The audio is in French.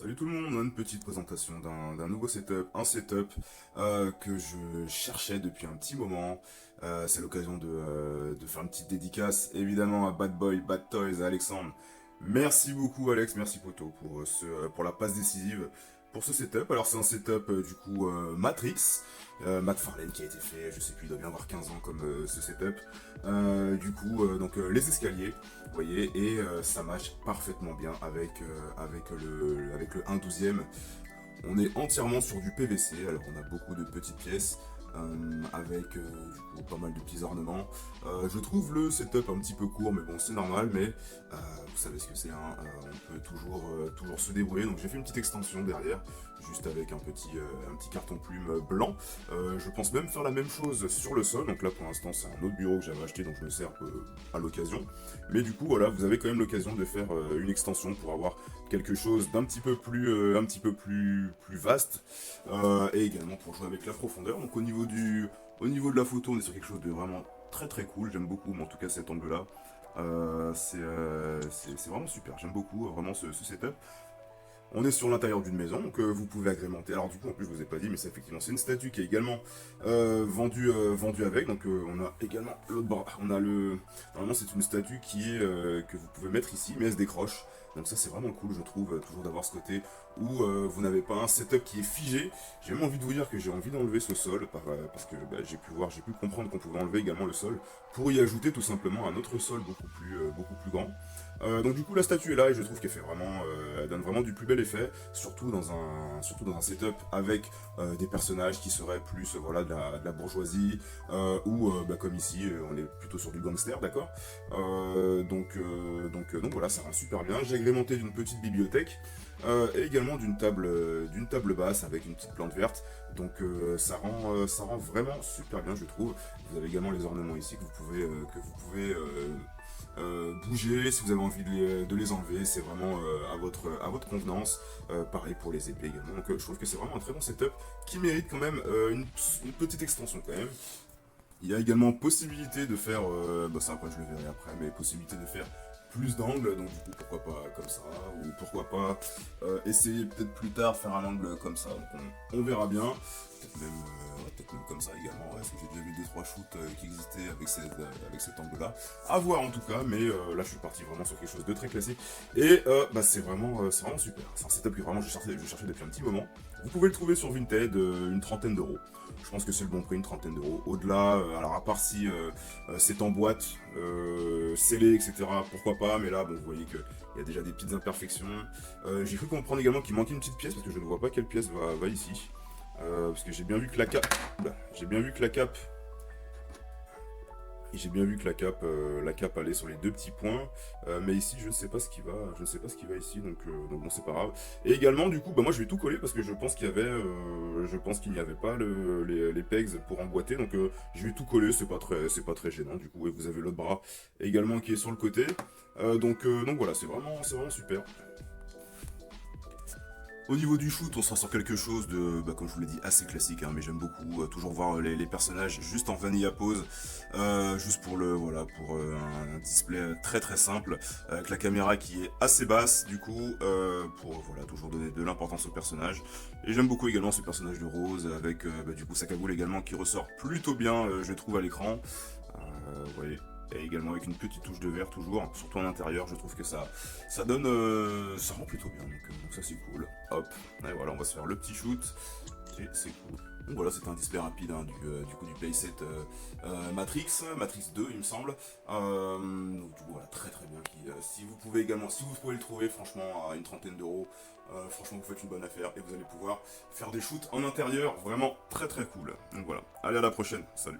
Salut tout le monde, on a une petite présentation d'un nouveau setup, un setup que je cherchais depuis un petit moment. C'est l'occasion de faire une petite dédicace évidemment à Bad Boy, Bad Toys, à Alexandre. Merci beaucoup Alex, merci Poto pour la passe décisive pour ce setup. Alors c'est un setup du coup Matrix, McFarlane qui a été fait, je sais plus, il doit bien avoir 15 ans comme ce setup. Les escaliers, vous voyez, et ça match parfaitement bien avec le 1/12e. On est entièrement sur du PVC, alors on a beaucoup de petites pièces avec du coup pas mal de petits ornements. Je trouve le setup un petit peu court, mais bon c'est normal, mais vous savez ce que c'est, hein, on peut toujours se débrouiller. Donc j'ai fait une petite extension derrière, juste avec un petit carton plume blanc. Je pense même faire la même chose sur le sol, donc là pour l'instant c'est un autre bureau que j'avais acheté, donc je me sers à l'occasion. Mais du coup voilà, vous avez quand même l'occasion de faire une extension pour avoir quelque chose d'un petit peu plus vaste, et également pour jouer avec la profondeur. Donc au niveau de la photo, on est sur quelque chose de vraiment très très cool. J'aime beaucoup, mais en tout cas cet angle-là, c'est vraiment super. J'aime beaucoup vraiment ce setup. On est sur l'intérieur d'une maison, donc vous pouvez agrémenter. Alors du coup, en plus, je vous ai pas dit, mais c'est effectivement c'est une statue qui est également vendue avec. Donc on a également l'autre bras. Normalement, c'est une statue que vous pouvez mettre ici, mais elle se décroche. Donc ça, c'est vraiment cool, je trouve, toujours d'avoir ce côté où vous n'avez pas un setup qui est figé. J'ai même envie de vous dire que j'ai envie d'enlever ce sol parce que j'ai pu comprendre qu'on pouvait enlever également le sol pour y ajouter tout simplement un autre sol beaucoup plus grand. Donc du coup la statue est là et je trouve qu'elle fait vraiment, elle donne vraiment du plus bel effet, surtout dans un setup avec des personnages qui seraient plus voilà de la bourgeoisie ou comme ici on est plutôt sur du gangster, d'accord. Donc voilà, ça rend super bien. J'ai agrémenté d'une petite bibliothèque et également d'une table basse avec une petite plante verte. Donc ça rend vraiment super bien, je trouve. Vous avez également les ornements ici que vous pouvez bouger si vous avez envie de les enlever. C'est vraiment à votre convenance. Pareil pour les épées également. Donc je trouve que c'est vraiment un très bon setup qui mérite quand même une petite extension quand même. Il y a également possibilité de faire, ça après je le verrai après, mais possibilité de faire plus d'angles, donc du coup pourquoi pas comme ça, ou pourquoi pas essayer peut-être plus tard faire un angle comme ça, donc on verra bien, peut-être même comme ça également, ouais, parce que j'ai déjà vu 2-3 shoots qui existaient avec cet angle-là, à voir en tout cas, mais là je suis parti vraiment sur quelque chose de très classique, et c'est vraiment super, c'est un setup que vraiment je cherchais depuis un petit moment. Vous pouvez le trouver sur Vinted, une trentaine d'euros. Je pense que c'est le bon prix, une trentaine d'euros. Au-delà, alors à part si c'est en boîte, scellé, etc., pourquoi pas, mais là, bon, vous voyez qu'il y a déjà des petites imperfections. J'ai cru comprendre également qu'il manquait une petite pièce, parce que je ne vois pas quelle pièce va ici. Parce que j'ai bien vu que la cape... J'ai bien vu que la cape... Et j'ai bien vu que la cape allait sur les deux petits points, mais ici je ne sais pas ce qui va, ici, donc bon c'est pas grave. Et également du coup, moi je vais tout coller parce que je pense qu'il n'y avait pas les pegs pour emboîter, donc je vais tout coller, c'est pas très gênant du coup. Et vous avez l'autre bras également qui est sur le côté, donc voilà, c'est vraiment super. Au niveau du shoot, on sera sur quelque chose de, comme je vous l'ai dit, assez classique, hein, mais j'aime beaucoup toujours voir les personnages juste en vanilla pose, juste pour un display très très simple, avec la caméra qui est assez basse, du coup, pour voilà, toujours donner de l'importance au personnage. Et j'aime beaucoup également ce personnage de Rose, avec du coup sa cagoule également qui ressort plutôt bien, je trouve, à l'écran. Vous voyez, et également avec une petite touche de vert toujours, surtout en intérieur, je trouve que ça donne, ça rend plutôt bien, donc ça c'est cool. Hop, et voilà, on va se faire le petit shoot, et c'est cool. Donc voilà, c'est un display rapide, hein, du coup du playset Matrix 2 il me semble. Donc du coup voilà, très très bien. Si vous pouvez le trouver franchement à une trentaine d'euros, franchement vous faites une bonne affaire et vous allez pouvoir faire des shoots en intérieur vraiment très très cool. Donc voilà, allez à la prochaine, salut.